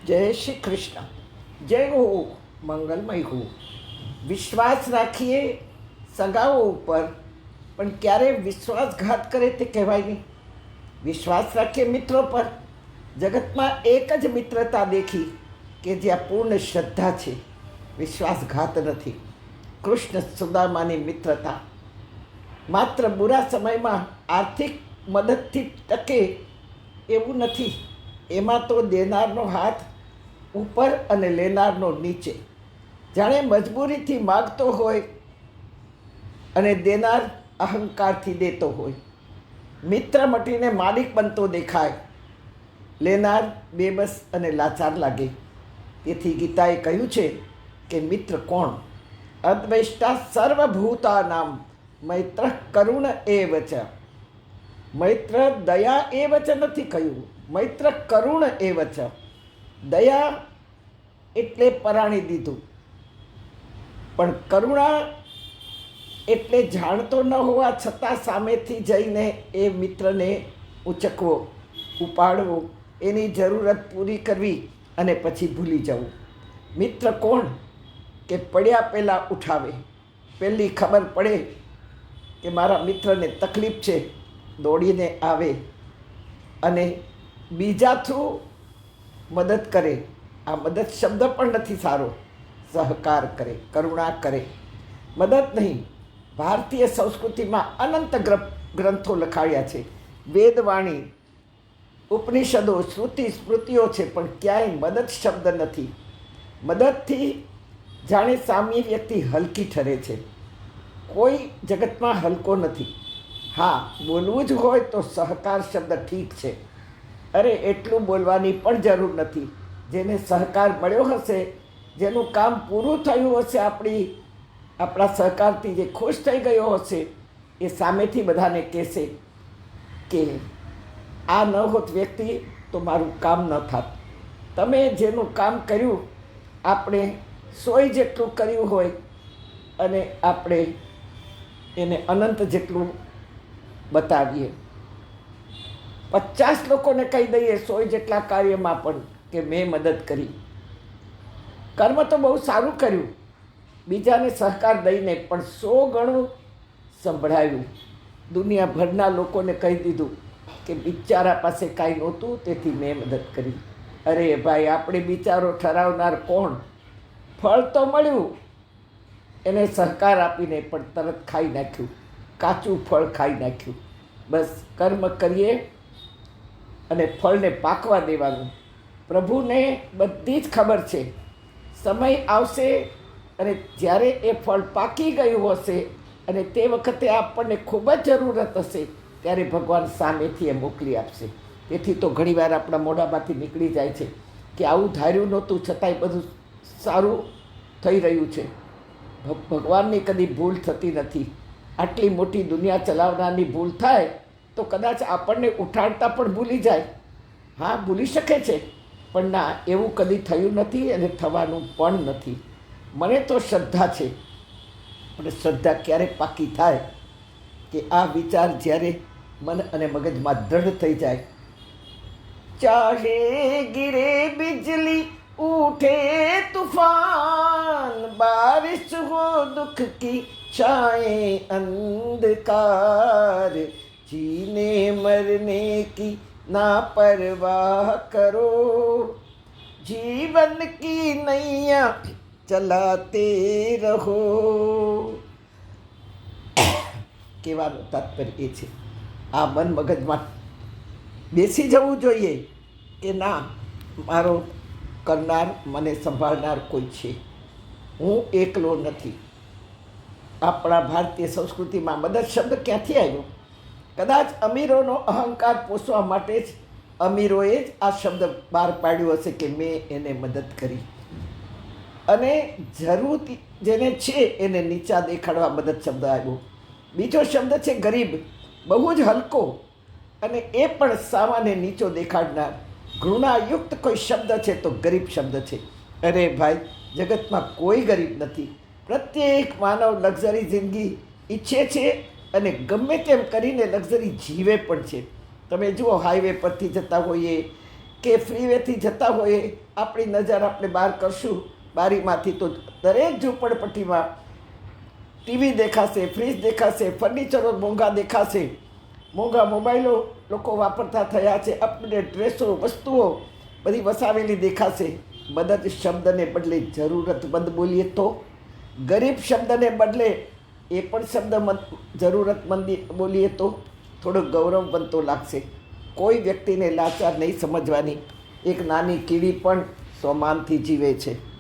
જય શ્રી કૃષ્ણ. જય હો, મંગલમય હો. વિશ્વાસ રાખીએ સગાઓ ઉપર, પણ ક્યારે વિશ્વાસઘાત કરે તે કહેવાય નહીં. વિશ્વાસ રાખીએ મિત્રો પર. જગતમાં એક જ મિત્રતા દેખી કે જ્યાં પૂર્ણ શ્રદ્ધા છે, વિશ્વાસઘાત નથી. કૃષ્ણ સુદામાની મિત્રતા માત્ર બુરા સમયમાં આર્થિક મદદથી ટકે એવું નથી. એમાં તો દેનારનો હાથ ઉપર અને લેનારનો નીચે. જાણે મજબૂરીથી માગતો હોય અને દેનાર અહંકારથી દેતો હોય. મિત્ર મટીને માલિક બનતો દેખાય, લેનાર બેબસ અને લાચાર લાગે. તેથી ગીતાએ કહ્યું છે કે મિત્ર કોણ? અદ્વેષ્ટા સર્વભૂતાનામ મૈત્ર કરુણ એવ ચ. મૈત્ર દયા એવ ચ નથી કહ્યું, મૈત્ર કરુણ એવ ચ. દયા એટલે પરાણી દીધું, પણ કરુણા એટલે જાણતો ન હોવા છતાં સામેથી જઈને એ મિત્રને ઉચકવો, ઉપાડવો, એની જરૂરત પૂરી કરવી અને પછી ભૂલી જવું. મિત્ર કોણ? કે પડ્યા પહેલાં ઉઠાવે. પહેલી ખબર પડે કે મારા મિત્રને તકલીફ છે, દોડીને આવે અને બીજા થ્રુ મદદ કરે. આ મદદ શબ્દ પણ નથી સારો. સહકાર કરે, કરુણા કરે, મદદ નહીં. ભારતીય સંસ્કૃતિમાં અનંત ગ્રંથો લખાયા છે, વેદવાણી, ઉપનિષદો, શ્રુતિ સ્મૃતિઓ છે, પણ ક્યાંય મદદ શબ્દ નથી. મદદથી જાણે સામી વ્યક્તિ હલકી ઠરે છે. કોઈ જગતમાં હલકો નથી. હા, બોલવું જ હોય તો સહકાર શબ્દ ઠીક છે. અરે એટલું બોલવાની પણ જરૂર નથી. જેને સહકાર મળ્યો હશે, જેનું કામ પૂરું થયું હશે, આપણા સહકારથી જે ખુશ થઈ ગયો હશે, એ સામેથી બધાને કહેશે કે આ ન હોત વ્યક્તિ તો મારું કામ ન થાત. તમે જેનું કામ કર્યું, આપણે 100 જેટલું કર્યું હોય અને આપણે એને અનંત જેટલું બતાવીએ. 50 લોકોને કહી દઈએ 100 જેટલા કાર્યમાં પણ કે મેં મદદ કરી. કર્મ તો બહુ સારું કર્યું, બીજાને સહકાર દઈને, પણ 100 ગણું સંભળાવ્યું. દુનિયાભરના લોકોને કહી દીધું કે બિચારા પાસે કાંઈ નહોતું, તેથી મેં મદદ કરી. અરે ભાઈ, આપણે બિચારો ઠરાવનાર કોણ? ફળ તો મળ્યું, એને સહકાર આપીને, પણ તરત ખાઈ નાખ્યું, કાચું ફળ ખાઈ નાખ્યું. બસ કર્મ કરીએ અને ફળને પાકવા દેવાનું. પ્રભુને બધી જ ખબર છે. સમય આવશે અને જ્યારે એ ફળ પાકી ગયું હશે અને તે વખતે આપણને ખૂબ જ જરૂરત હશે, ત્યારે ભગવાન સામેથી એ મોકલી આપશે. તેથી તો ઘણીવાર આપણા મોઢામાંથી નીકળી જાય છે કે આવું ધાર્યું નહોતું, છતાંય બધું સારું થઈ રહ્યું છે. ભગવાનની કદી ભૂલ થતી નથી. આટલી મોટી દુનિયા ચલાવનારની ભૂલ થાય તો કદાચ આપણને ઉઠાડતા પણ ભૂલી જાય. હા, ભૂલી શકે છે, પણ ના, એવું કદી થયું નથી અને થવાનું પણ નથી. મને તો શ્રદ્ધા છે, પણ શ્રદ્ધા ક્યારે પાકી થાય કે આ વિચાર જ્યારે મન અને મગજમાં દ્રઢ થઈ જાય. ચાહે ગિરે બિજલી ઉઠે તૂફાન, બારિશ હો દુઃખ કી છાએ અંધકાર, जीने मरने की ना परवाह करो, जीवन की नैया चलाते रहो. કહેવાનું તાત્પર્ય એ છે, આ મન મગજમાં બેસી જવું જોઈએ કે ના, મારો કરનાર, મને સંભાળનાર કોઈ છે, હું એકલો નથી. આપણા ભારતીય સંસ્કૃતિમાં મદદ શબ્દ ક્યાંથી આવ્યો? કદાચ અમીરોનો અહંકાર પોષવા માટે જ અમીરોએ જ આ શબ્દ બહાર પાડ્યો હશે કે મેં એને મદદ કરી. અને જરૂર જેને છે એને નીચા દેખાડવા મદદ શબ્દ આવ્યો. બીજો શબ્દ છે ગરીબ, બહુ જ હલકો અને એ પણ સામાન્ય નીચો દેખાડનાર. ઘૃણાયુક્ત કોઈ શબ્દ છે તો ગરીબ શબ્દ છે. અરે ભાઈ, જગતમાં કોઈ ગરીબ નથી. પ્રત્યેક માનવ લક્ઝરી જિંદગી ઈચ્છે છે અને ગમે તેમ કરીને લક્ઝરી જીવે પણ છે. તમે જુઓ, હાઈવે પરથી જતા હોઈએ કે ફ્રીવેથી જતા હોઈએ આપણી નજર આપણે બહાર કરશું બારીમાંથી તો દરેક ઝૂંપડપટ્ટીમાં ટીવી દેખાશે, ફ્રીજ દેખાશે, ફર્નિચરો મોંઘા દેખાશે, મોંઘા મોબાઈલો લોકો વાપરતા થયા છે, અપડેટ ડ્રેસો વસ્તુઓ બધી વસાવેલી દેખાશે. મદદ શબ્દને બદલે જરૂરતમંદ બોલીએ તો, ગરીબ શબ્દને બદલે એ પણ શબ્દ જરૂરતમંદ બોલીએ તો થોડો ગૌરવ બનતો લાગશે. કોઈ વ્યક્તિને લાચાર નહીં સમજવાની. એક નાની કીડી પણ સ્વમાનથી જીવે છે.